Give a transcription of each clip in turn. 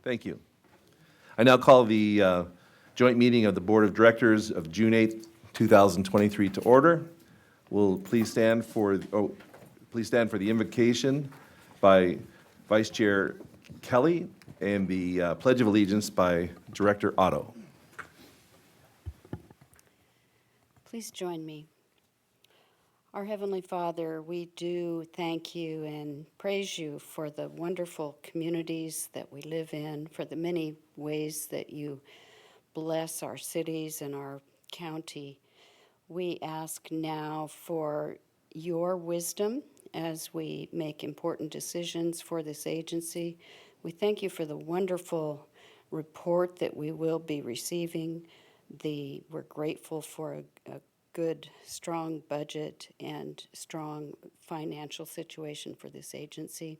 Thank you. I now call the joint meeting of the Board of Directors of June 8th, 2023 to order. Will please stand for the invocation by Vice Chair Kelly and the Pledge of Allegiance by Director Otto. Please join me. Our Heavenly Father, we do thank you and praise you for the wonderful communities that we live in, for the many ways that you bless our cities and our county. We ask now for your wisdom as we make important decisions for this agency. We thank you for the wonderful report that we will be receiving. We're grateful for a good, strong budget and strong financial situation for this agency.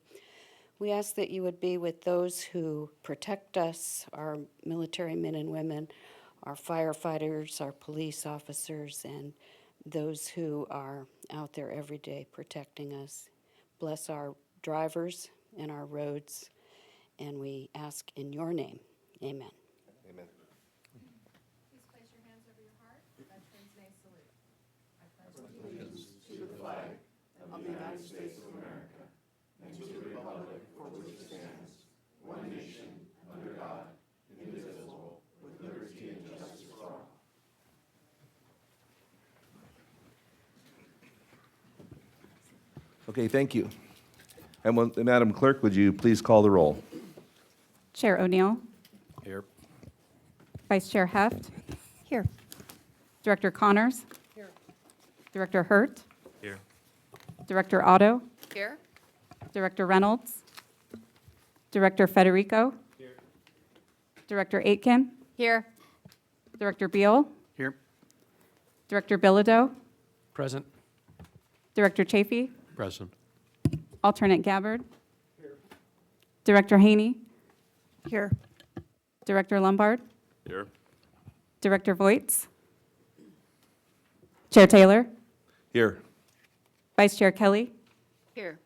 We ask that you would be with those who protect us, our military men and women, our firefighters, our police officers, and those who are out there every day protecting us. Bless our drivers and our roads, and we ask in your name. Amen. Amen. Please place your hands over your heart. Veterans Day salute. I pledge allegiance to the flag of the United States of America and to the republic for which it stands, one nation, under God, indivisible, with liberty and justice for all. Okay, thank you. And Madam Clerk, would you please call the roll? Chair O'Neill. Here. Vice Chair Heft. Here. Director Connors. Here. Director Hurt. Here. Director Otto. Here. Director Reynolds. Director Federico. Here. Director Aitken. Here. Director Beal. Here. Director Bilodeau. Present. Director Chafee. Present. Alternate Gabbard. Director Haney. Here. Director Lombard. Here. Director Voits. Chair Taylor. Here. Vice Chair Kelly. Here.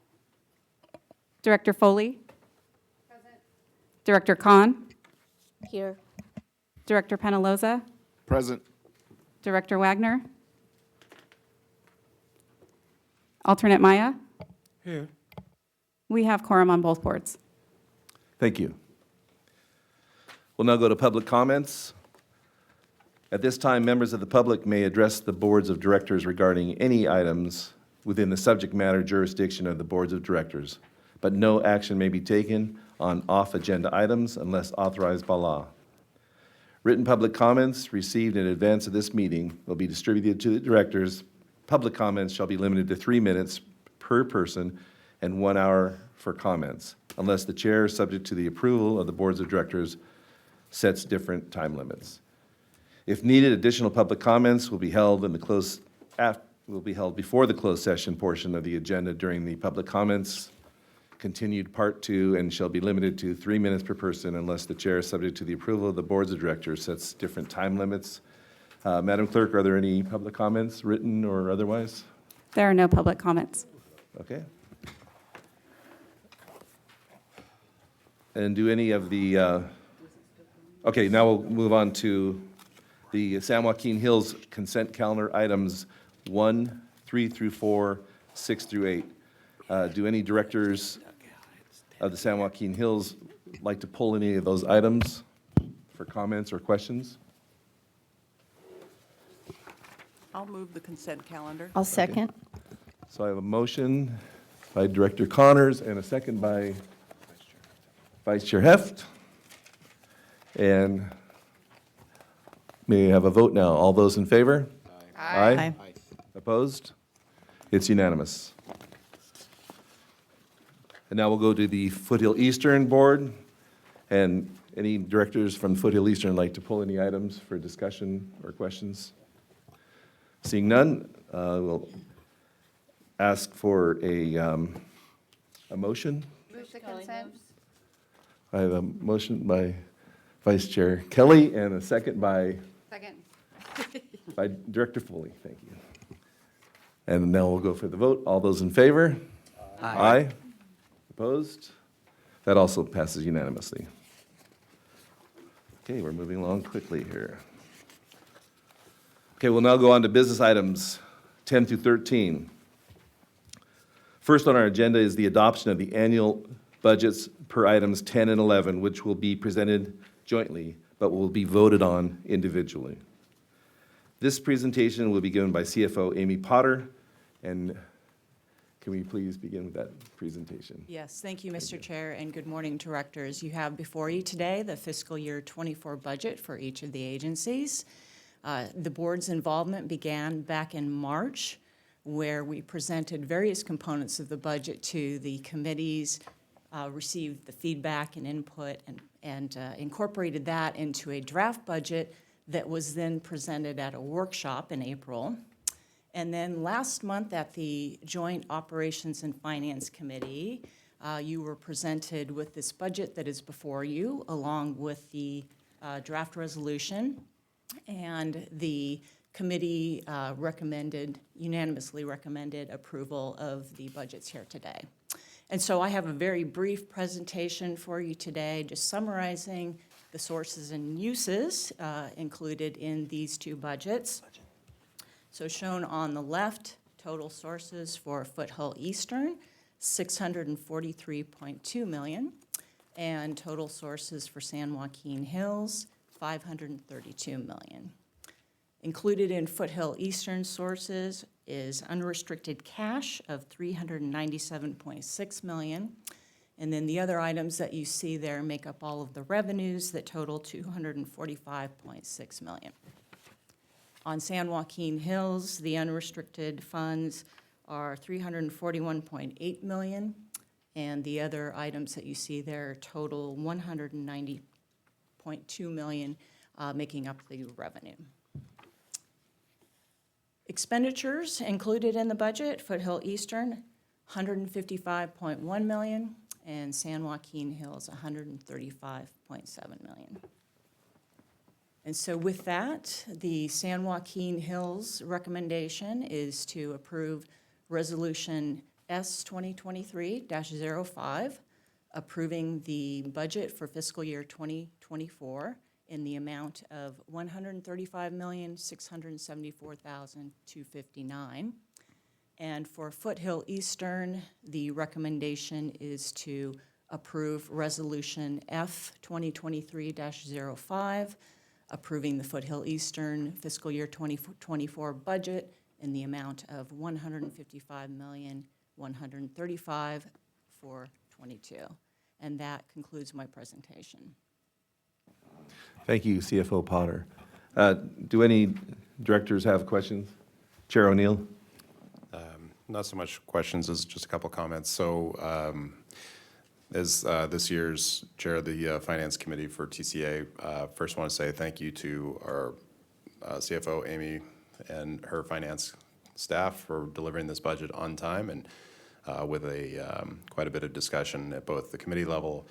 Director Foley. Present. Director Khan. Here. Director Penaloza. Present. Director Wagner. Alternate Maya. Here. We have quorum on both boards. Thank you. We'll now go to public comments. At this time, members of the public may address the boards of directors regarding any items within the subject matter jurisdiction of the boards of directors, but no action may be taken on off-agenda items unless authorized by law. Written public comments received in advance of this meeting will be distributed to the directors. Public comments shall be limited to 3 minutes per person and 1 hour for comments, unless the chair, subject to the approval of the boards of directors, sets different time limits. If needed, additional public comments will be held before the closed session portion of the agenda during the public comments, continued part 2, and shall be limited to 3 minutes per person unless the chair, subject to the approval of the boards of directors, sets different time limits. Madam Clerk, are there any public comments, written or otherwise? There are no public comments. Okay. And do any of the, okay, now we'll move on to the San Joaquin Hills consent calendar items 1, 3 through 4, 6 through 8. Do any directors of the San Joaquin Hills like to pull any of those items for comments or questions? I'll move the consent calendar. I'll second. So I have a motion by Director Connors and a second by Vice Chair Heft. And may I have a vote now? All those in favor? Aye. Opposed? It's unanimous. And now we'll go to the Foothill Eastern Board. And any directors from Foothill Eastern like to pull any items for discussion or questions? Seeing none, we'll ask for a motion. Move the consent. I have a motion by Vice Chair Kelly and a second by Second. Director Foley. Thank you. And now we'll go for the vote. All those in favor? Aye. Opposed? That also passes unanimously. Okay, we're moving along quickly here. Okay, we'll now go on to business items 10 through 13. First on our agenda is the adoption of the annual budgets per items 10 and 11, which will be presented jointly, but will be voted on individually. This presentation will be given by CFO Amy Potter, and can we please begin with that presentation? Yes, thank you, Mr. Chair, and good morning, directors. You have before you today the fiscal year '24 budget for each of the agencies. The board's involvement began back in March, where we presented various components of the budget to the committees, received the feedback and input, and incorporated that into a draft budget that was then presented at a workshop in April. And then last month at the Joint Operations and Finance Committee, you were presented with this budget that is before you, along with the draft resolution. And the committee unanimously recommended approval of the budgets here today. And so I have a very brief presentation for you today, just summarizing the sources and uses included in these two budgets. So shown on the left, total sources for Foothill Eastern, $643.2 million, and total sources for San Joaquin Hills, $532 million. Included in Foothill Eastern sources is unrestricted cash of $397.6 million, and then the other items that you see there make up all of the revenues that total $245.6 million. On San Joaquin Hills, the unrestricted funds are $341.8 million, and the other items that you see there total $190.2 million, making up the revenue. Expenditures included in the budget, Foothill Eastern, $155.1 million, and San Joaquin Hills, $135.7 million. And so with that, the San Joaquin Hills recommendation is to approve Resolution S 2023-05, approving the budget for fiscal year 2024 in the amount of $135,674,259. And for Foothill Eastern, the recommendation is to approve Resolution F 2023-05, approving the Foothill Eastern fiscal year 2024 budget in the amount of $155,135,422. And that concludes my presentation. Thank you, CFO Potter. Do any directors have questions? Chair O'Neill? Not so much questions as just a couple comments. So as this year's chair of the Finance Committee for TCA, first want to say thank you to our CFO, Amy, and her finance staff for delivering this budget on time and with quite a bit of discussion at both the committee level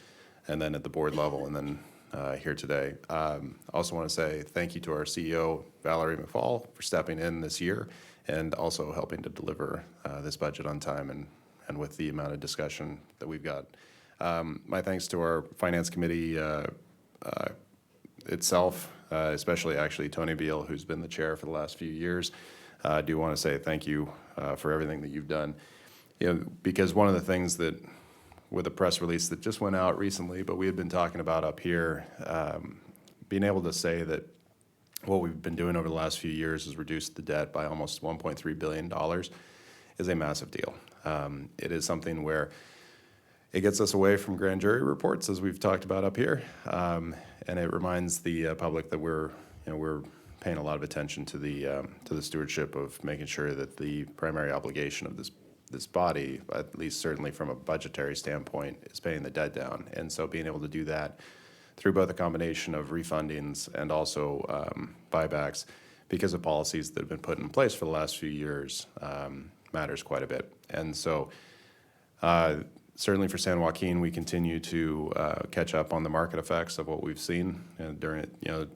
and then at the board level and then here today. Also want to say thank you to our CEO, Valerie McFall, for stepping in this year and also helping to deliver this budget on time and with the amount of discussion that we've got. My thanks to our Finance Committee itself, especially actually Tony Beal, who's been the chair for the last few years. I do want to say thank you for everything that you've done. Because one of the things that, with a press release that just went out recently, but we had been talking about up here, being able to say that what we've been doing over the last few years is reduce the debt by almost $1.3 billion is a massive deal. It is something where it gets us away from grand jury reports, as we've talked about up here, and it reminds the public that we're paying a lot of attention to the stewardship of making sure that the primary obligation of this body, at least certainly from a budgetary standpoint, is paying the debt down. And so being able to do that through both a combination of refundings and also buybacks, because of policies that have been put in place for the last few years, matters quite a bit. And so certainly for San Joaquin, we continue to catch up on the market effects of what we've seen during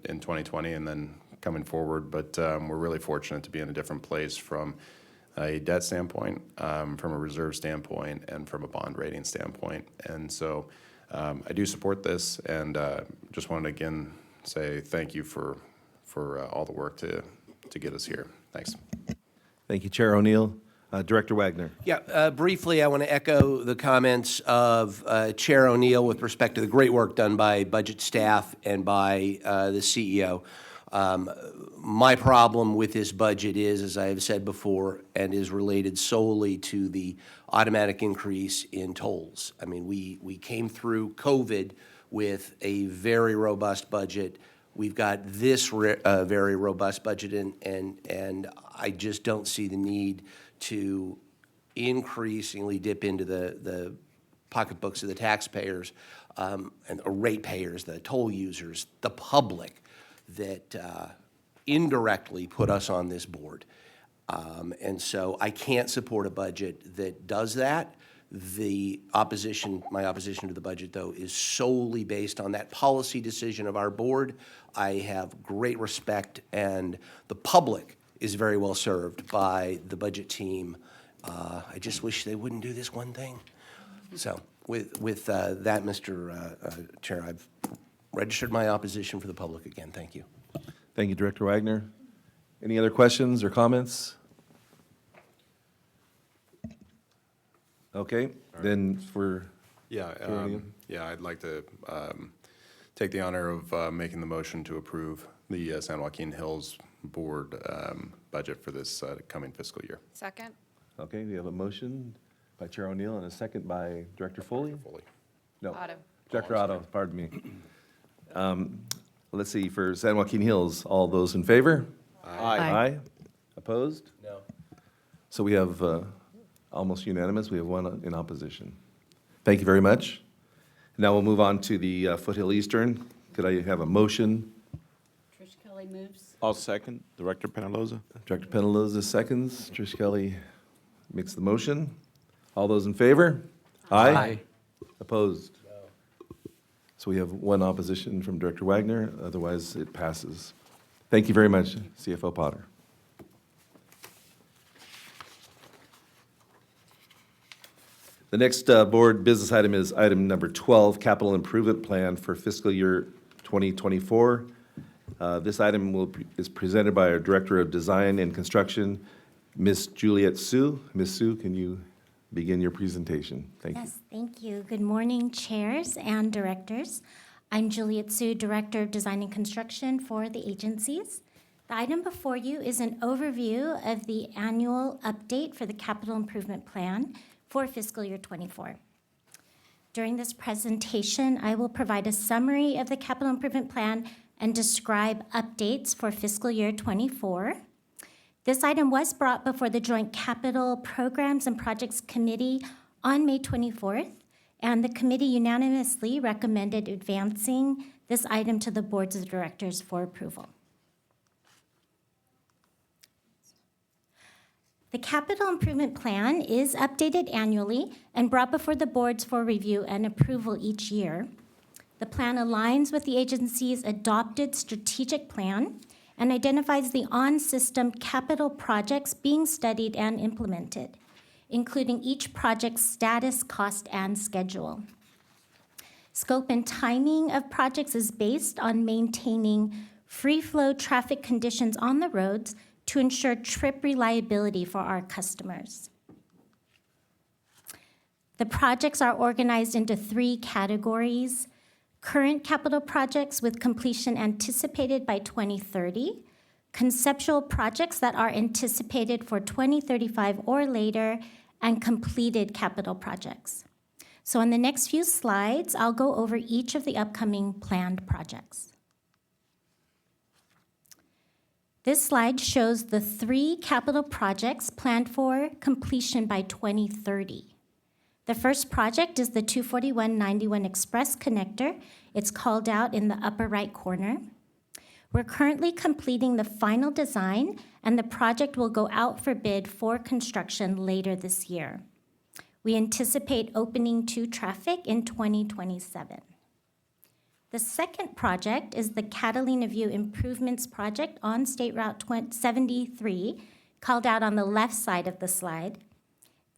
in 2020 and then coming forward. But we're really fortunate to be in a different place from a debt standpoint, from a reserve standpoint, and from a bond rating standpoint. And so I do support this, and just wanted to again say thank you for all the work to get us here. Thanks. Thank you, Chair O'Neill. Director Wagner. Yeah, briefly, I want to echo the comments of Chair O'Neill with respect to the great work done by budget staff and by the CEO. My problem with this budget is, as I have said before, and is related solely to the automatic increase in tolls. I mean, we came through COVID with a very robust budget. We've got this very robust budget, and I just don't see the need to increasingly dip into the pocketbooks of the taxpayers and ratepayers, the toll users, the public that indirectly put us on this board. And so I can't support a budget that does that. My opposition to the budget, though, is solely based on that policy decision of our board. I have great respect, and the public is very well served by the budget team. I just wish they wouldn't do this one thing. So with that, Mr. Chair, I've registered my opposition for the public again. Thank you. Thank you, Director Wagner. Any other questions or comments? Okay, then for, Yeah, O'Neill? I'd like to take the honor of making the motion to approve the San Joaquin Hills Board budget for this coming fiscal year. Second? okay, we have a motion by Chair O'Neill and a second by Director Foley? Fully. No. Otto. Director Otto, pardon me. Let's see, for San Joaquin Hills, all those in favor? Aye. Aye. Opposed? No. So we have almost unanimous, we have one in opposition. Thank you very much. Now we'll move on to the Foothill Eastern. Could I have a motion? Trish Kelly moves. I'll second. Director Penaloza? Director Penaloza seconds, Trish Kelly makes the motion. All those in favor? Aye. Opposed? So we have one opposition from Director Wagner, otherwise it passes. Thank you very much, CFO Potter. The next board business item is item number 12, Capital Improvement Plan for fiscal year 2024. This item is presented by our Director of Design and Construction, Ms. Juliet Sue. Ms. Sue, can you begin your presentation? Thank you. Yes, thank you. Good morning, chairs and directors. I'm Juliet Sue, Director of Design and Construction for the agencies. The item before you is an overview of the annual update for the Capital Improvement Plan for fiscal year 24. During this presentation, I will provide a summary of the Capital Improvement Plan and describe updates for fiscal year 24. This item was brought before the Joint Capital Programs and Projects Committee on May 24th, and the committee unanimously recommended advancing this item to the boards of directors for approval. The Capital Improvement Plan is updated annually and brought before the boards for review and approval each year. The plan aligns with the agency's adopted strategic plan and identifies the on-system capital projects being studied and implemented, including each project's status, cost, and schedule. Scope and timing of projects is based on maintaining free-flow traffic conditions on the roads to ensure trip reliability for our customers. The projects are organized into 3 categories: current capital projects with completion anticipated by 2030, conceptual projects that are anticipated for 2035 or later, and completed capital projects. So in the next few slides, I'll go over each of the upcoming planned projects. This slide shows the 3 capital projects planned for completion by 2030. The first project is the 241-91 Express Connector. It's called out in the upper right corner. We're currently completing the final design, and the project will go out for bid for construction later this year. We anticipate opening to traffic in 2027. The second project is the Catalina View Improvements Project on State Route 73, called out on the left side of the slide.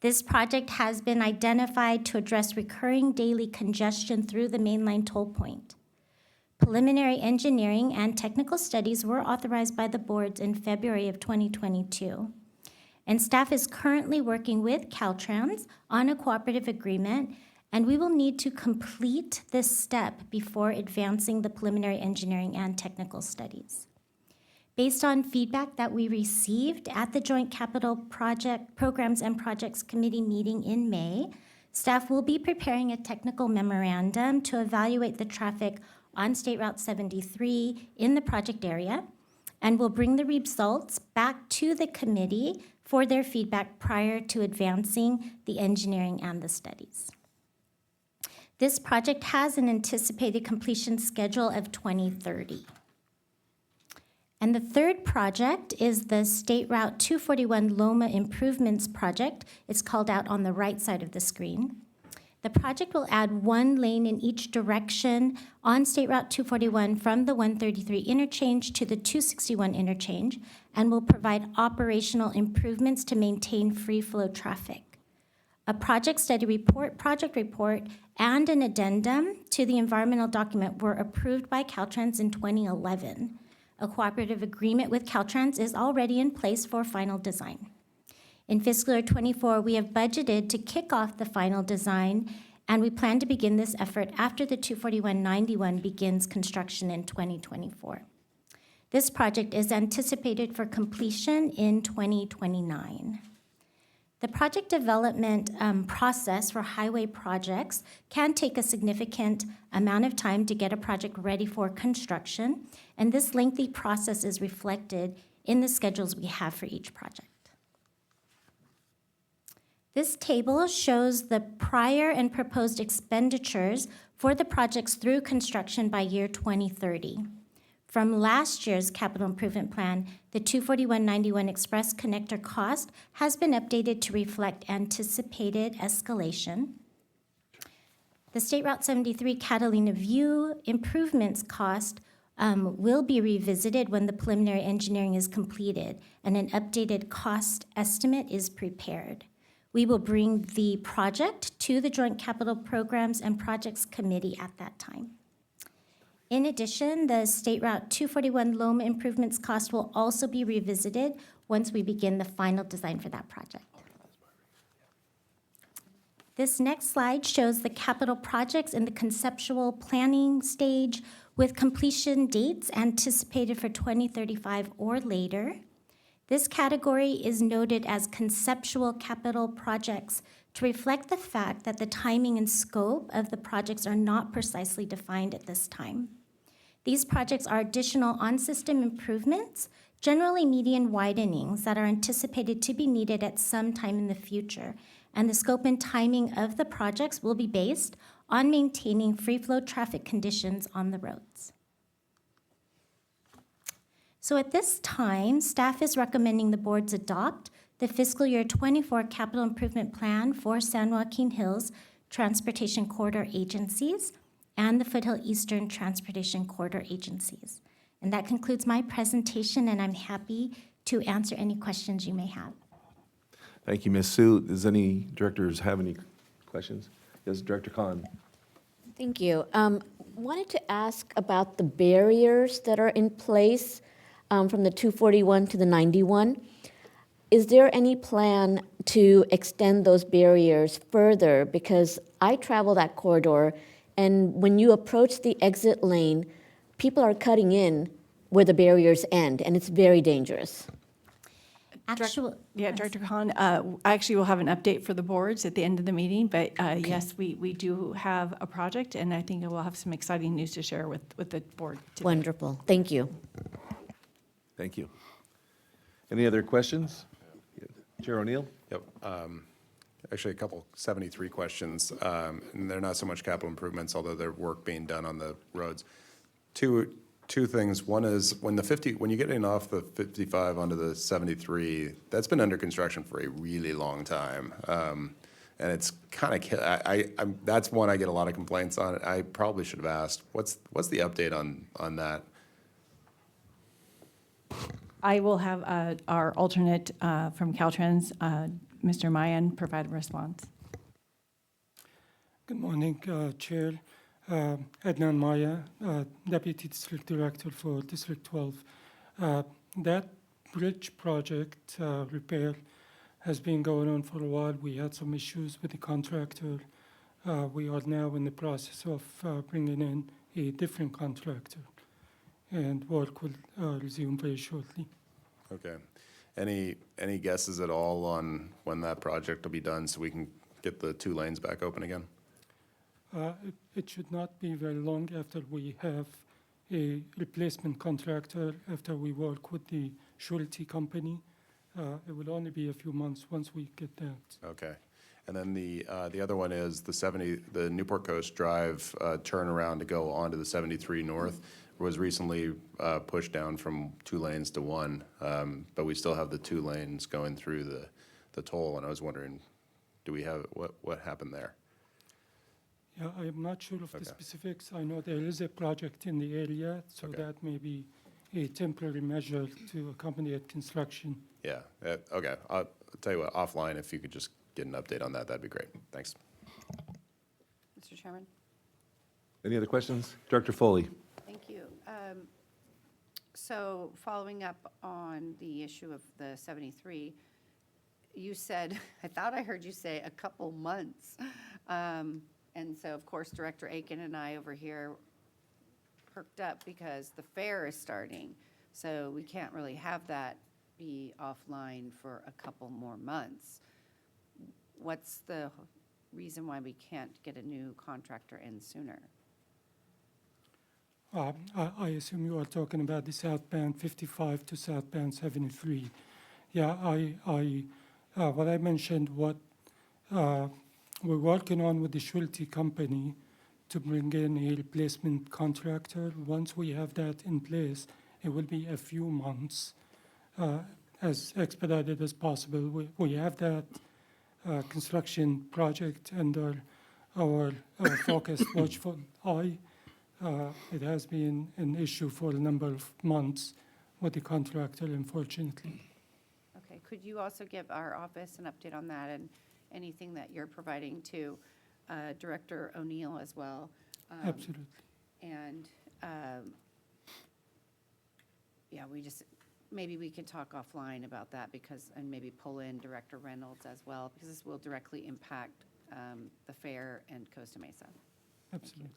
This project has been identified to address recurring daily congestion through the mainline toll point. Preliminary engineering and technical studies were authorized by the boards in February of 2022. And staff is currently working with Caltrans on a cooperative agreement, and we will need to complete this step before advancing the preliminary engineering and technical studies. Based on feedback that we received at the Joint Capital Project Programs and Projects Committee meeting in May, staff will be preparing a technical memorandum to evaluate the traffic on State Route 73 in the project area, and will bring the results back to the committee for their feedback prior to advancing the engineering and the studies. This project has an anticipated completion schedule of 2030. And the third project is the State Route 241 Loma Improvements Project. It's called out on the right side of the screen. The project will add one lane in each direction on State Route 241 from the 133 interchange to the 261 interchange, and will provide operational improvements to maintain free flow traffic. A project study report, project report, and an addendum to the environmental document were approved by Caltrans in 2011. A cooperative agreement with Caltrans is already in place for final design. In fiscal year '24, we have budgeted to kick off the final design, and we plan to begin this effort after the 24191 begins construction in 2024. This project is anticipated for completion in 2029. The project development process for highway projects can take a significant amount of time to get a project ready for construction, and this lengthy process is reflected in the schedules we have for each project. This table shows the prior and proposed expenditures for the projects through construction by year 2030. From last year's capital improvement plan, the 24191 Express Connector cost has been updated to reflect anticipated escalation. The State Route 73 Catalina View improvements cost will be revisited when the preliminary engineering is completed and an updated cost estimate is prepared. We will bring the project to the Joint Capital Programs and Projects Committee at that time. In addition, the State Route 241 Loma improvements cost will also be revisited once we begin the final design for that project. This next slide shows the capital projects in the conceptual planning stage with completion dates anticipated for 2035 or later. This category is noted as conceptual capital projects to reflect the fact that the timing and scope of the projects are not precisely defined at this time. These projects are additional on-system improvements, generally median widenings that are anticipated to be needed at some time in the future, and the scope and timing of the projects will be based on maintaining free-flow traffic conditions on the roads. So at this time, staff is recommending the boards adopt the fiscal year '24 capital improvement plan for San Joaquin Hills Transportation Corridor Agencies and the Foothill Eastern Transportation Corridor Agencies. And that concludes my presentation, and I'm happy to answer any questions you may have. Thank you, Ms. Sue. Does any directors have any questions? Yes, Director Khan. Thank you. Wanted to ask about the barriers that are in place from the 241 to the 91. Is there any plan to extend those barriers further? Because I travel that corridor, and when you approach the exit lane, people are cutting in where the barriers end, and it's very dangerous. Director Khan, I actually will have an update for the boards at the end of the meeting, but yes, we do have a project, and I think we'll have some exciting news to share with the board today. Wonderful. Thank you. Thank you. Any other questions? Chair O'Neill? Yep. Actually, a couple 73 questions, and they're not so much capital improvements, although there's work being done on the roads. Two things. One is when you get in off the 55 onto the 73, that's been under construction for a really long time, and it's kind of that's one I get a lot of complaints on. I probably should have asked what's the update on that. I will have our alternate from Caltrans, Mr. Mayan, provide a response. Good morning, Chair. Adnan Maya, Deputy District Director for District 12. That bridge project repair has been going on for a while. We had some issues with the contractor. We are now in the process of bringing in a different contractor, and work will resume very shortly. Okay. Any guesses at all on when that project will be done so we can get the 2 lanes back open again? It should not be very long after we have a replacement contractor, after we work with the surety company. It will only be a few months once we get that. Okay. And then the other one is the Newport Coast Drive turnaround to go onto the 73 North was recently pushed down from 2 lanes to 1, but we still have the 2 lanes going through the toll, and I was wondering, do we have, what happened there? Yeah, I am not sure of the Okay. specifics. I know there is a project in the area, so Okay. that may be a temporary measure to accompany construction. Yeah, okay. I'll tell you what, offline, if you could just get an update on that, that'd be great. Thanks. Mr. Chairman? Any other questions? Director Foley? Thank you. So following up on the issue of the 73, you said, I thought I heard you say a couple months. And so, of course, Director Aiken and I over here perked up because the fair is starting. So we can't really have that be offline for a couple more months. What's the reason why we can't get a new contractor in sooner? I assume you are talking about the southbound 55 to southbound 73. Yeah, what I mentioned, what we're working on with the surety company to bring in a replacement contractor. Once we have that in place, it will be a few months, as expedited as possible. We have that construction project under our focused, watchful eye. It has been an issue for a number of months with the contractor, unfortunately. Okay, could you also give our office an update on that and anything that you're providing to Director O'Neill as well? Absolutely. And, yeah, maybe we could talk offline about that and maybe pull in Director Reynolds as well, because this will directly impact the fair and Costa Mesa. Absolutely.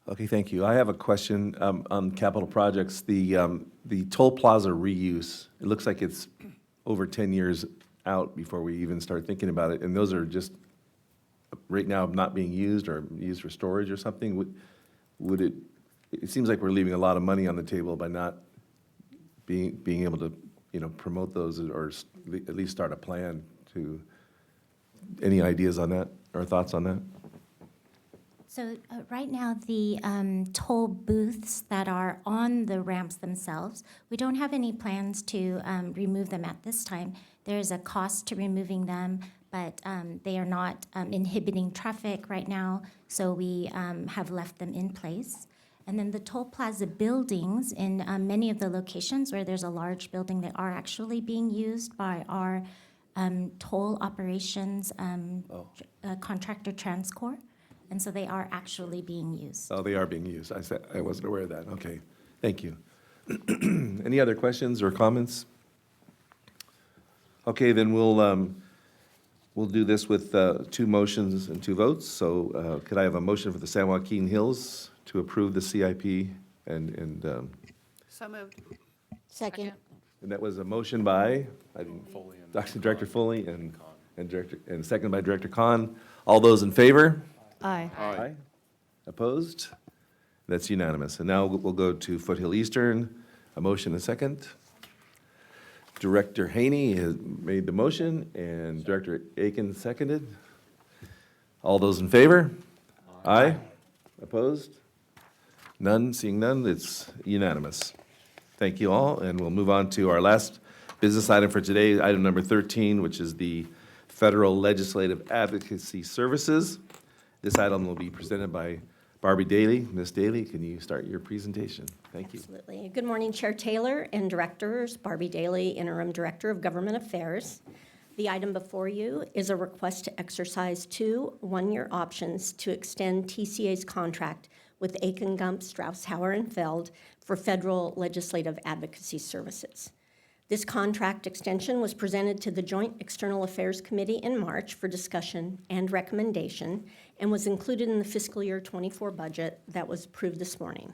Okay, thank you. I have a question on capital projects. The toll plaza reuse, it looks like it's over 10 years out before we even start thinking about it, and those are just right now not being used or used for storage or something. Would it seems like we're leaving a lot of money on the table by not being able to, promote those or at least start a plan to, any ideas on that or thoughts on that? So right now, the toll booths that are on the ramps themselves, we don't have any plans to remove them at this time. There is a cost to removing them, but they are not inhibiting traffic right now, so we have left them in place. And then the toll plaza buildings in many of the locations where there's a large building that are actually being used by our toll operations contractor TransCore. And so they are actually being used. Oh, they are being used. I wasn't aware of that. Okay, thank you. Any other questions or comments? Okay, then we'll do this with 2 motions and 2 votes. So could I have a motion for the San Joaquin Hills to approve the CIP and So moved. Second. that was a motion by Director Foley and second by Director Khan. All those in favor? Aye. Aye. Opposed? That's unanimous. And now we'll go to Foothill Eastern. A motion and a second. Director Haney has made the motion, and Director Aiken seconded. All those in favor? Aye. Opposed? None, seeing none, it's unanimous. Thank you all, and we'll move on to our last business item for today, item number 13, which is the Federal Legislative Advocacy Services. This item will be presented by Barbie Daly. Ms. Daly, can you start your presentation? Thank you. Absolutely. Good morning, Chair Taylor and Directors. Barbie Daly, Interim Director of Government Affairs. The item before you is a request to exercise 2 one-year options to extend TCA's contract with Aiken Gump, Strauss, Hauer, and Feld for federal legislative advocacy services. This contract extension was presented to the Joint External Affairs Committee in March for discussion and recommendation and was included in the fiscal year 24 budget that was approved this morning.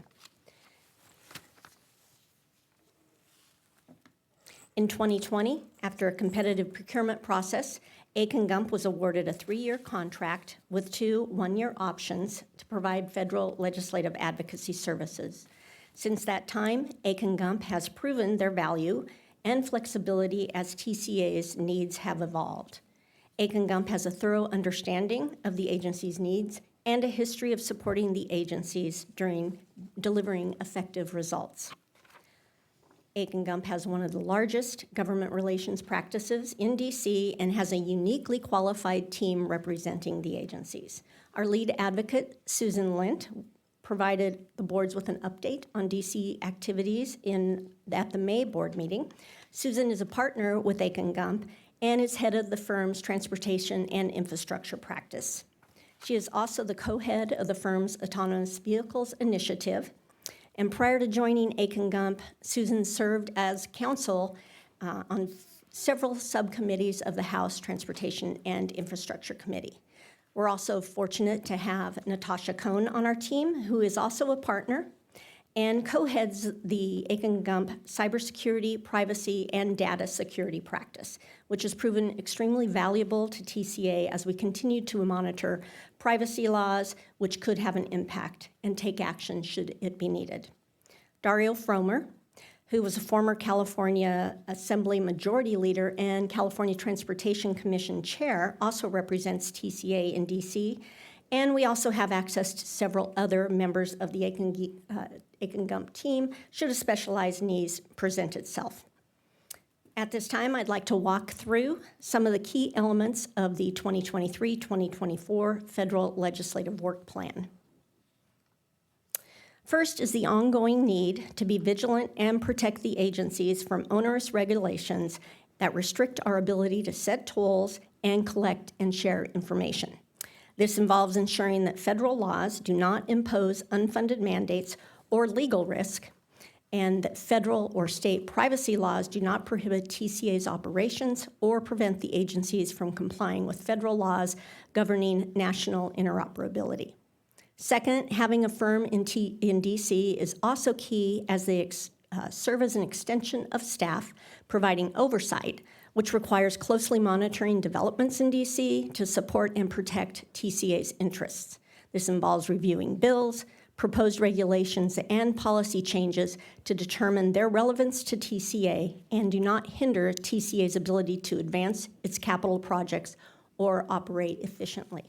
In 2020, after a competitive procurement process, Aiken Gump was awarded a 3-year contract with 2 one-year options to provide federal legislative advocacy services. Since that time, Aiken Gump has proven their value and flexibility as TCA's needs have evolved. Aiken Gump has a thorough understanding of the agency's needs and a history of supporting the agencies during delivering effective results. Aiken Gump has one of the largest government relations practices in DC and has a uniquely qualified team representing the agencies. Our lead advocate, Susan Lint, provided the boards with an update on DC activities at the May board meeting. Susan is a partner with Aiken Gump and is head of the firm's transportation and infrastructure practice. She is also the co-head of the firm's Autonomous Vehicles Initiative. And prior to joining Aiken Gump, Susan served as counsel on several subcommittees of the House Transportation and Infrastructure Committee. We're also fortunate to have Natasha Cohn on our team, who is also a partner and co-heads the Aiken Gump cybersecurity, privacy, and data security practice, which has proven extremely valuable to TCA as we continue to monitor privacy laws, which could have an impact, and take action should it be needed. Dario Fromer, who was a former California Assembly Majority Leader and California Transportation Commission Chair, also represents TCA in DC, and we also have access to several other members of the Aiken Gump team should a specialized needs present itself. At this time, I'd like to walk through some of the key elements of the 2023-2024 Federal Legislative Work Plan. First is the ongoing need to be vigilant and protect the agencies from onerous regulations that restrict our ability to set tolls and collect and share information. This involves ensuring that federal laws do not impose unfunded mandates or legal risk, and that federal or state privacy laws do not prohibit TCA's operations or prevent the agencies from complying with federal laws governing national interoperability. Second, having a firm in DC is also key as they serve as an extension of staff providing oversight, which requires closely monitoring developments in DC to support and protect TCA's interests. This involves reviewing bills, proposed regulations, and policy changes to determine their relevance to TCA and do not hinder TCA's ability to advance its capital projects or operate efficiently.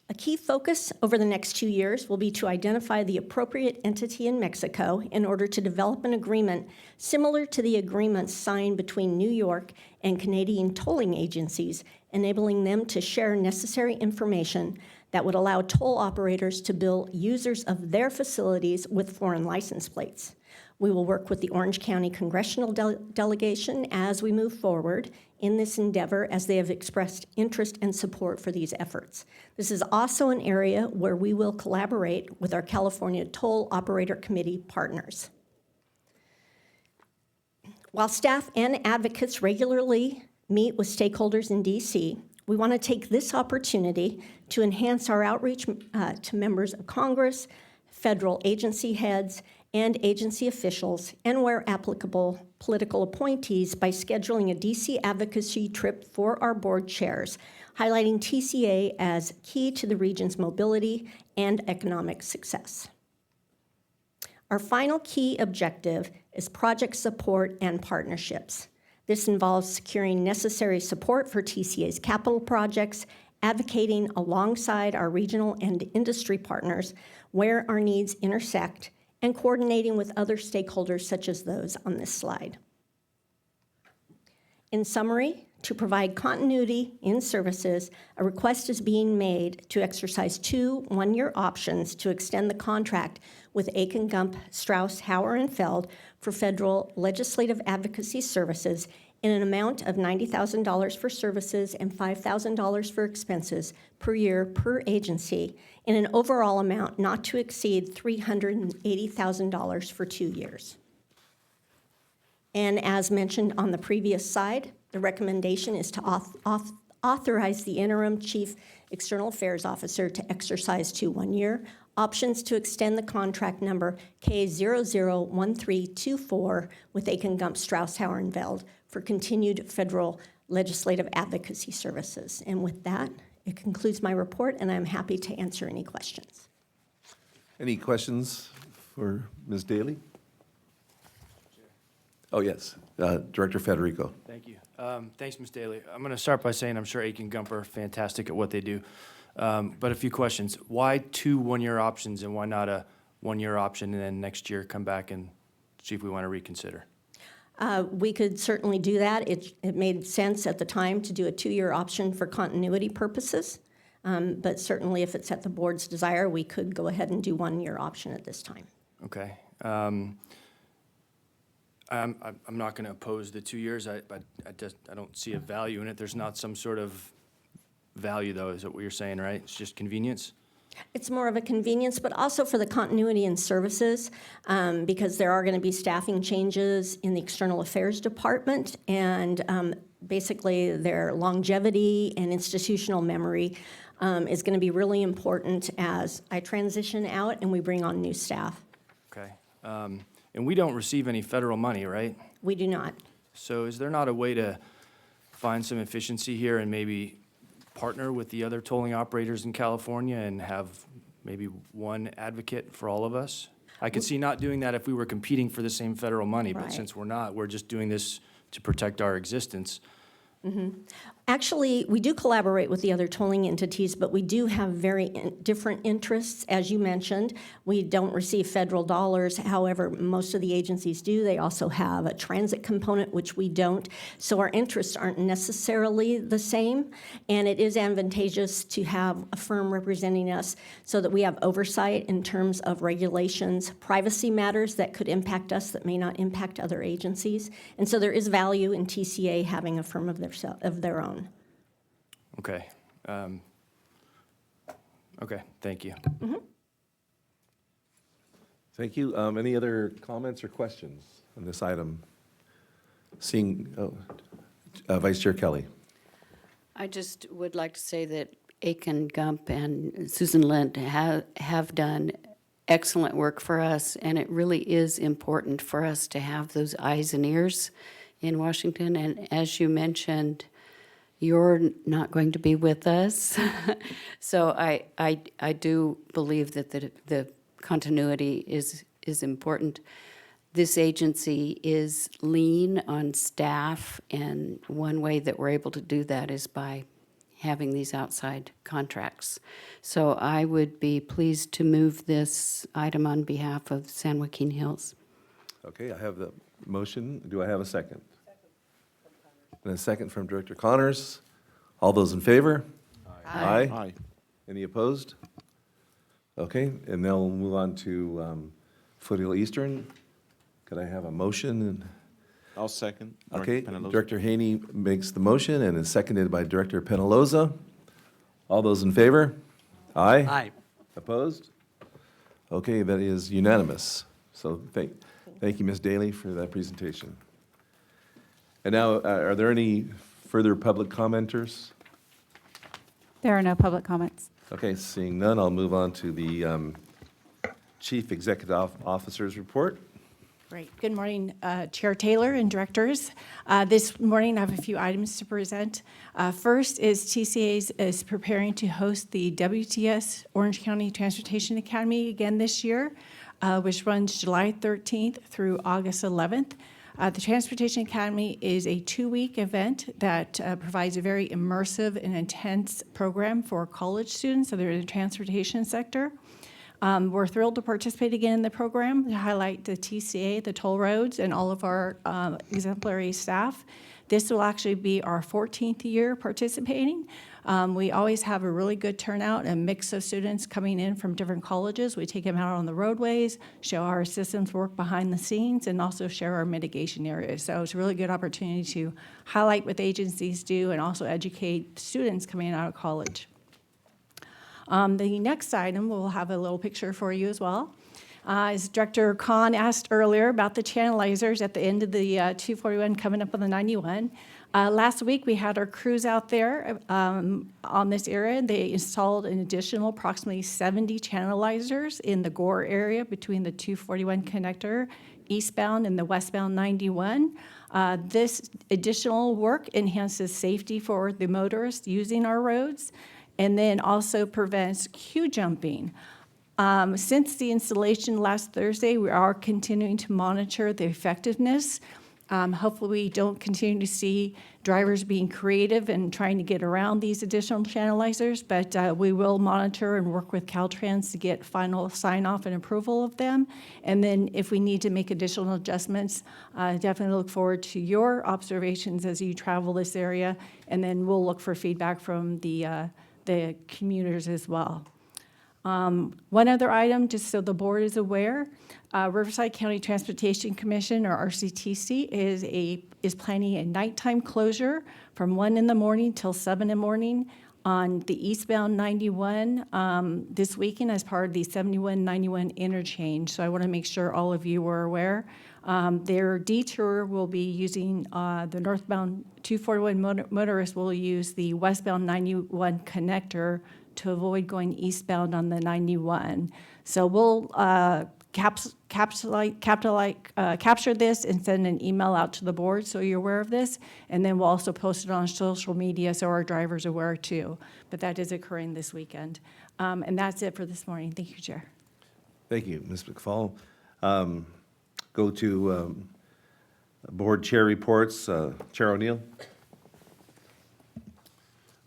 A key focus over the next 2 years will be to identify the appropriate entity in Mexico in order to develop an agreement similar to the agreements signed between New York and Canadian tolling agencies, enabling them to share necessary information that would allow toll operators to bill users of their facilities with foreign license plates. We will work with the Orange County Congressional Delegation as we move forward in this endeavor, as they have expressed interest and support for these efforts. This is also an area where we will collaborate with our California Toll Operator Committee partners. While staff and advocates regularly meet with stakeholders in DC, we want to take this opportunity to enhance our outreach to members of Congress, federal agency heads, and agency officials, and where applicable, political appointees by scheduling a DC advocacy trip for our board chairs, highlighting TCA as key to the region's mobility and economic success. Our final key objective is project support and partnerships. This involves securing necessary support for TCA's capital projects, advocating alongside our regional and industry partners where our needs intersect, and coordinating with other stakeholders such as those on this slide. In summary, to provide continuity in services, a request is being made to exercise 2 one-year options to extend the contract with Aiken Gump, Strauss, Hauer, and Feld for federal legislative advocacy services, in an amount of $90,000 for services and $5,000 for expenses per year per agency, in an overall amount not to exceed $380,000 for 2 years. And as mentioned on the previous slide, the recommendation is to authorize the interim chief external affairs officer to exercise 2 one-year options to extend the contract number K001324 with Aiken Gump Strauss Hauer and Veld for continued federal legislative advocacy services. And with that, it concludes my report, and I'm happy to answer any questions. Any questions for Ms. Daly? Oh, yes. Director Federico. Thank you. Thanks, Ms. Daly. I'm going to start by saying I'm sure Aiken Gump are fantastic at what they do. But a few questions. Why 2 one-year options and why not a 1-year option and then next year come back and see if we want to reconsider? We could certainly do that. It made sense at the time to do a 2-year option for continuity purposes. But certainly if it's at the board's desire, we could go ahead and do 1-year option at this time. Okay. I'm not going to oppose the 2 years. I don't see a value in it. There's not some sort of value, though, is that what you're saying, right? It's just convenience? It's more of a convenience, but also for the continuity in services, because there are going to be staffing changes in the External Affairs Department, and basically their longevity and institutional memory is going to be really important as I transition out and we bring on new staff. Okay. And we don't receive any federal money, right? We do not. So is there not a way to find some efficiency here and maybe partner with the other tolling operators in California and have maybe one advocate for all of us? I could see not doing that if we were competing for the same federal money, but Right. since we're not, we're just doing this to protect our existence. Actually, we do collaborate with the other tolling entities, but we do have very different interests. As you mentioned, we don't receive federal dollars. However, most of the agencies do. They also have a transit component, which we don't. So our interests aren't necessarily the same. And it is advantageous to have a firm representing us so that we have oversight in terms of regulations, privacy matters that could impact us that may not impact other agencies. And so there is value in TCA having a firm of their own. Okay. Okay, thank you. Thank you. Any other comments or questions on this item? Seeing, Vice Chair Kelly. I just would like to say that Aiken Gump and Susan Lind have done excellent work for us, and it really is important for us to have those eyes and ears in Washington. And as you mentioned, you're not going to be with us. So I do believe that the continuity is important. This agency is lean on staff, and one way that we're able to do that is by having these outside contracts. So I would be pleased to move this item on behalf of San Joaquin Hills. Okay, I have the motion. Do I have a second? And a second from Director Connors. All those in favor? Aye. Aye. Any opposed? Okay, and then we'll move on to Foothill Eastern. Could I have a motion? I'll second. Okay, Director Penaloza. Director Haney makes the motion and is seconded by Director Penaloza. All those in favor? Aye. Aye. Opposed? Okay, that is unanimous. So thank you, Ms. Daly, for that presentation. And now, are there any further public commenters? There are no public comments. Okay, seeing none, I'll move on to the Chief Executive Officer's report. Great. Good morning, Chair Taylor and directors. This morning, I have a few items to present. First is TCA is preparing to host the WTS Orange County Transportation Academy again this year, which runs July 13th through August 11th. The Transportation Academy is a 2-week event that provides a very immersive and intense program for college students that are in the transportation sector. We're thrilled to participate again in the program to highlight the TCA, the toll roads, and all of our exemplary staff This will actually be our 14th year participating. We always have a really good turnout, a mix of students coming in from different colleges. We take them out on the roadways, show how our systems work behind the scenes, and also share our mitigation areas. So it's a really good opportunity to highlight what the agencies do and also educate students coming out of college. The next item, we'll have a little picture for you as well. As Director Khan asked earlier about the channelizers at the end of the 241 coming up on the 91. Last week, we had our crews out there on this area. They installed an additional approximately 70 channelizers in the Gore area between the 241 connector eastbound and the westbound 91. This additional work enhances safety for the motorists using our roads and then also prevents queue jumping. Since the installation last Thursday, we are continuing to monitor the effectiveness. Hopefully, we don't continue to see drivers being creative and trying to get around these additional channelizers, but we will monitor and work with Caltrans to get final sign-off and approval of them. And then if we need to make additional adjustments, definitely look forward to your observations as you travel this area, and then we'll look for feedback from the commuters as well. One other item, just so the board is aware, Riverside County Transportation Commission, or RCTC, is planning a nighttime closure from 1 in the morning till 7 in the morning on the eastbound 91 this weekend as part of the 71-91 interchange. So I want to make sure all of you are aware. Their detour will be using the northbound 241 motorists will use the westbound 91 connector to avoid going eastbound on the 91. So we'll capture this and send an email out to the board so you're aware of this. And then we'll also post it on social media so our drivers are aware too. But that is occurring this weekend. And that's it for this morning. Thank you, Chair. Thank you, Ms. McFall. Go to board chair reports. Chair O'Neill?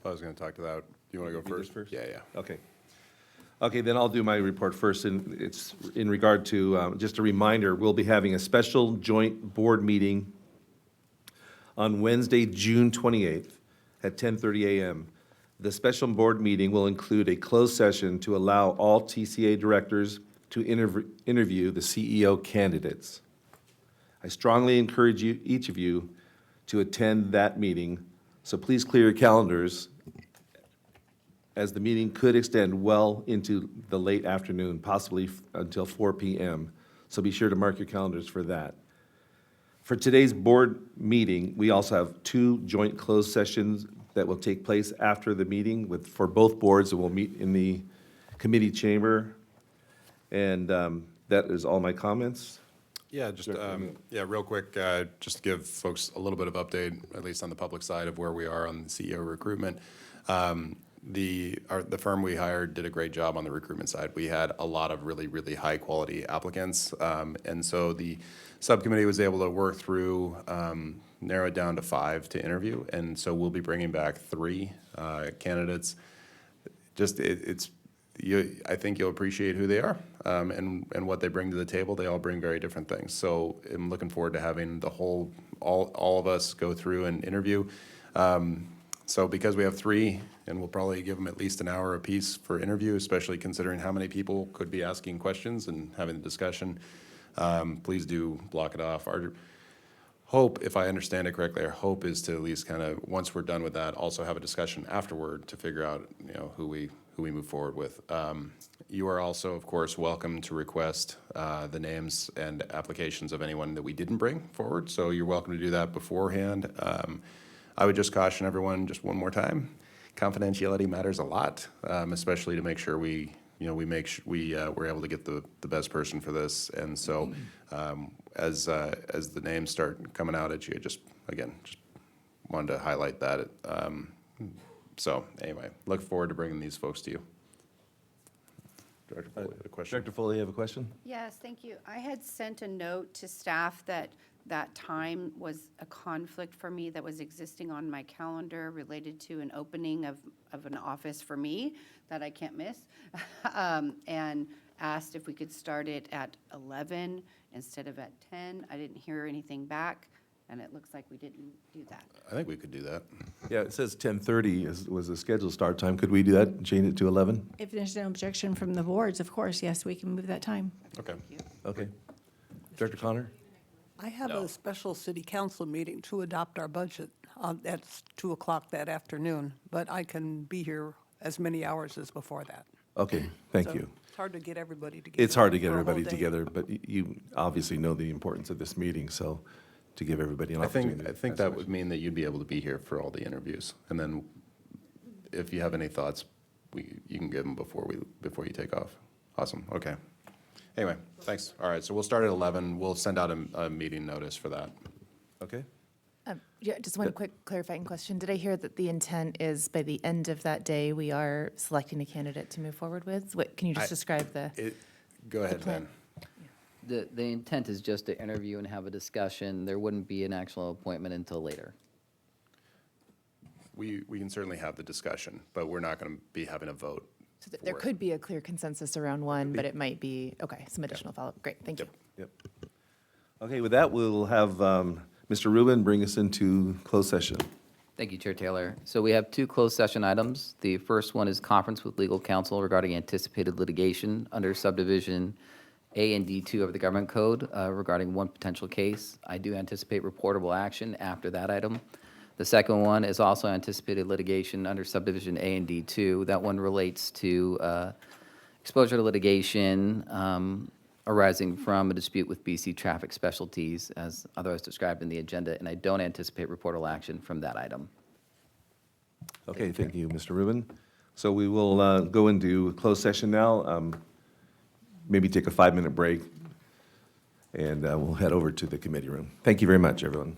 I was going to talk to that. Do you want to go first? Yeah, yeah. Okay. Okay, then I'll do my report first, and it's in regard to, just a reminder, we'll be having a special joint board meeting on Wednesday, June 28th at 10:30 a.m. The special board meeting will include a closed session to allow all TCA directors to interview the CEO candidates. I strongly encourage you, each of you, to attend that meeting, so please clear your calendars, as the meeting could extend well into the late afternoon, possibly until 4 p.m. So be sure to mark your calendars for that. For today's board meeting, we also have 2 joint closed sessions that will take place after the meeting for both boards, and we'll meet in the committee chamber. And that is all my comments. Yeah, just, real quick, just to give folks a little bit of update, at least on the public side of where we are on the CEO recruitment. The firm we hired did a great job on the recruitment side. We had a lot of really, really high-quality applicants, and so the subcommittee was able to work through, narrow it down to 5 to interview, and so we'll be bringing back 3 candidates. Just, I think you'll appreciate who they are, and what they bring to the table. They all bring very different things. So I'm looking forward to having all of us go through and interview. So because we have 3, and we'll probably give them at least an hour apiece for interview, especially considering how many people could be asking questions and having the discussion, please do block it off. Our hope, if I understand it correctly, our hope is to at least kind of, once we're done with that, also have a discussion afterward to figure out, who we move forward with. You are also, of course, welcome to request the names and applications of anyone that we didn't bring forward, so you're welcome to do that beforehand. I would just caution everyone just one more time, confidentiality matters a lot, especially to make sure we're able to get the best person for this. And so as the names start coming out at you, just wanted to highlight that. So anyway, look forward to bringing these folks to you. Director Foley, a question? Director Foley, you have a question? Yes, thank you. I had sent a note to staff that time was a conflict for me that was existing on my calendar related to an opening of an office for me that I can't miss, and asked if we could start it at 11 instead of at 10. I didn't hear anything back. and it looks like we didn't do that. I think we could do that. Yeah, it says 10:30 was the scheduled start time. Could we do that, change it to 11? If there's no objection from the boards, of course, yes, we can move that time. Okay. Okay. Director Connor? I have a special city council meeting to adopt our budget. That's 2 o'clock that afternoon, but I can be here as many hours as before that. Okay, thank So you. It's hard to get everybody together. It's hard to get for a whole everybody day. together, but you obviously know the importance of this meeting, so to give everybody an I opportunity. think that would mean that you'd be able to be here for all the interviews. And then if you have any thoughts, you can give them before you take off. Awesome, okay. Anyway, thanks. All right, so we'll start at 11. We'll send out a meeting notice for that. Okay? Yeah, just one quick clarifying question. Did I hear that the intent is by the end of that day, we are selecting a candidate to move forward with? What, can you just describe the? Go ahead, plan. Ben. The intent is just to interview and have a discussion. There wouldn't be an actual appointment until later. We can certainly have the discussion, but we're not going to be having a vote. So there for it. could be a clear consensus around one, but it might be, okay, some additional follow-up. Great, thank you. Yep. Okay, with that, we'll have Mr. Rubin bring us into closed session. Thank you, Chair Taylor. So we have two closed session items. The first one is conference with legal counsel regarding anticipated litigation under subdivision A and D2 of the Government Code regarding one potential case. I do anticipate reportable action after that item. The second one is also anticipated litigation under subdivision A and D2. That one relates to exposure to litigation arising from a dispute with BC Traffic Specialties, as otherwise described in the agenda, and I don't anticipate reportable action from that item. Okay, thank you, Mr. Rubin. So we will go into closed session now, maybe take a 5-minute break, and we'll head over to the committee room. Thank you very much, everyone.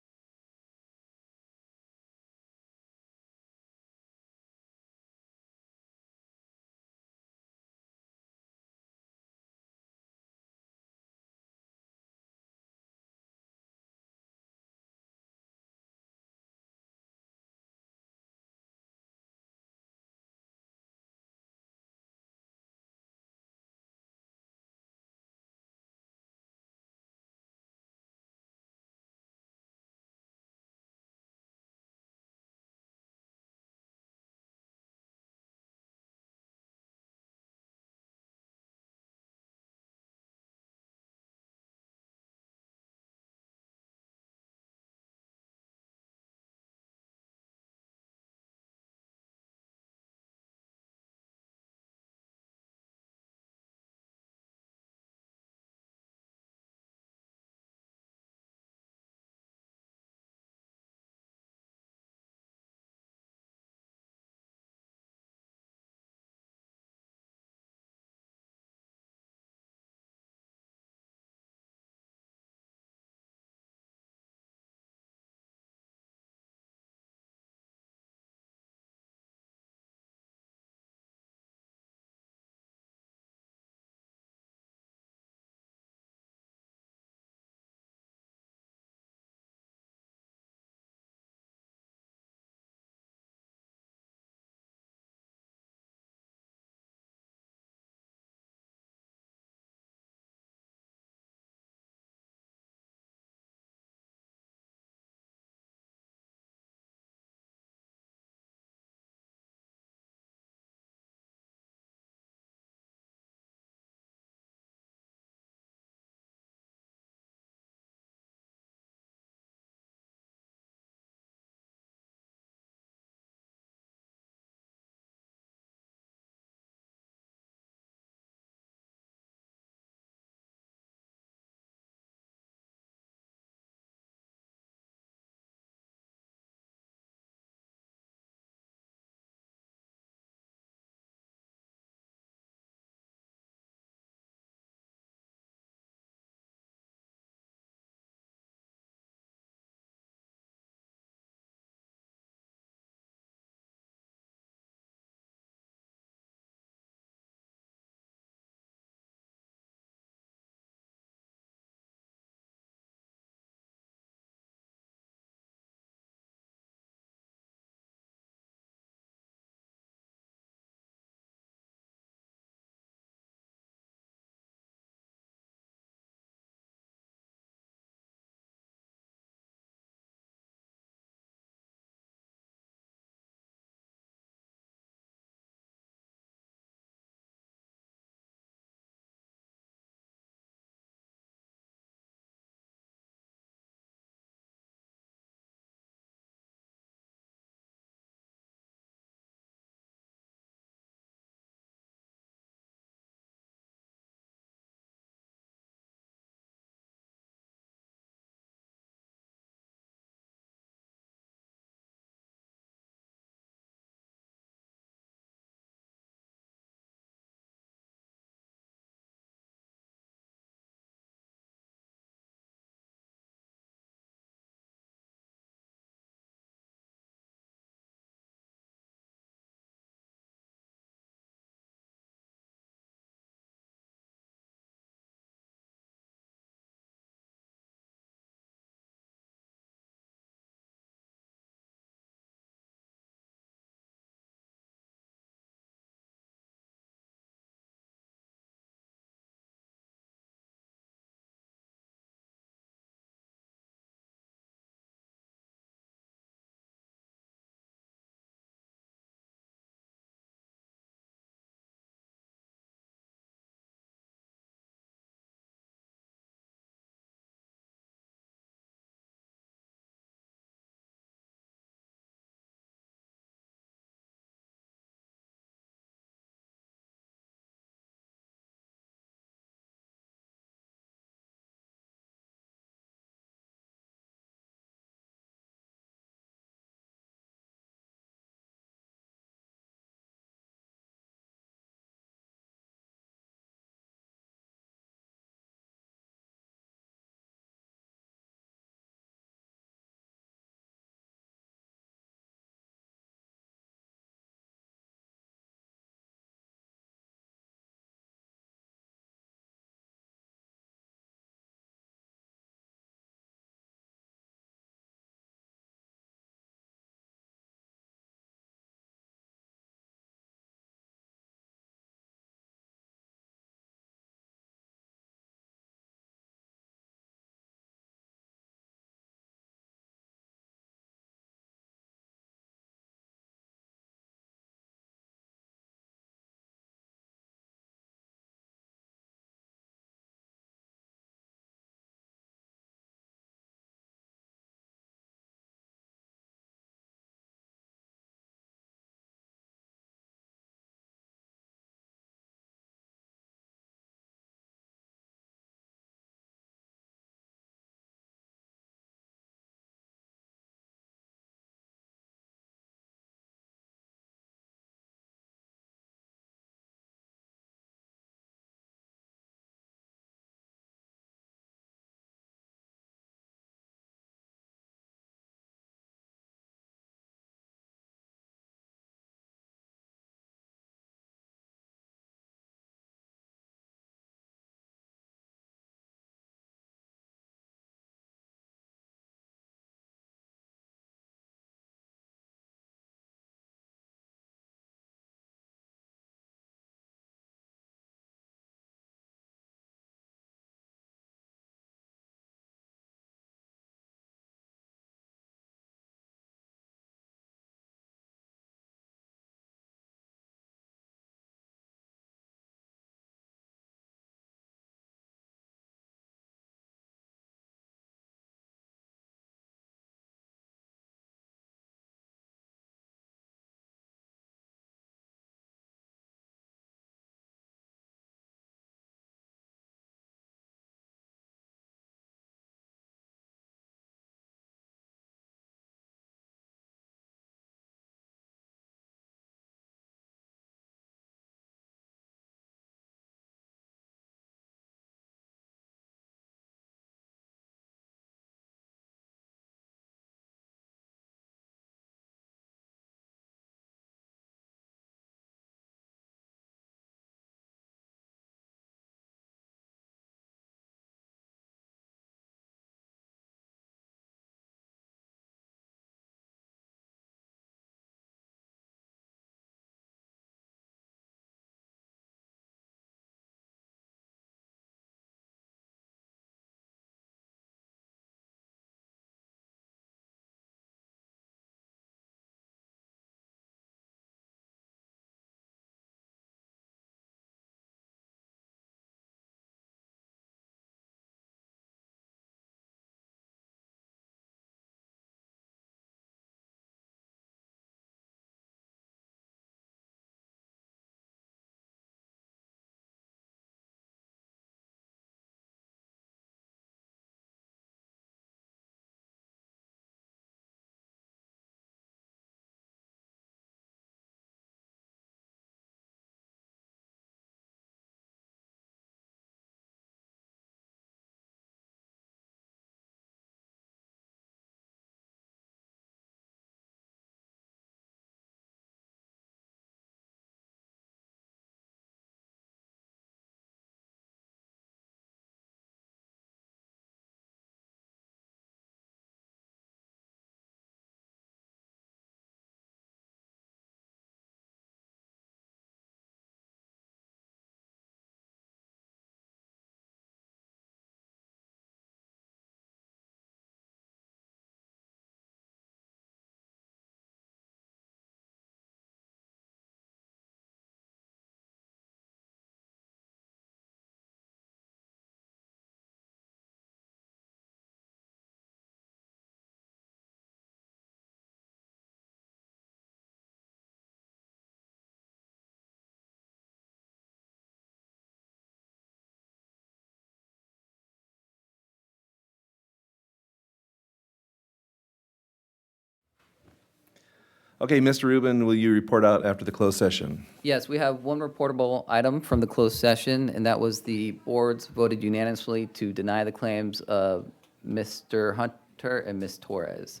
Okay, Mr. Rubin, will you report out after the closed session? Yes, we have one reportable item from the closed session, and that was the boards voted unanimously to deny the claims of Mr. Hunter and Ms. Torres.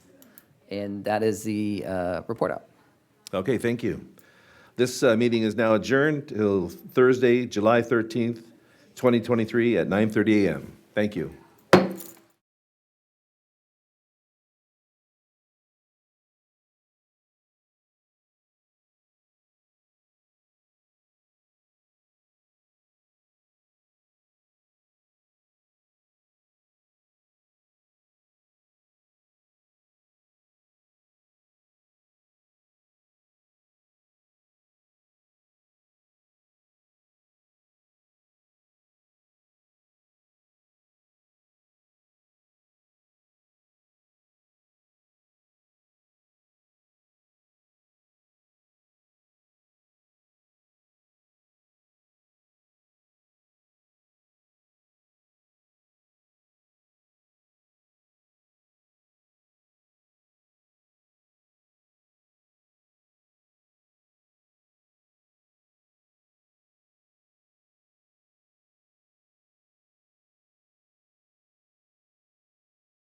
And that is the report out. Okay, thank you. This meeting is now adjourned till Thursday, July 13th, 2023 at 9:30 a.m. Thank you.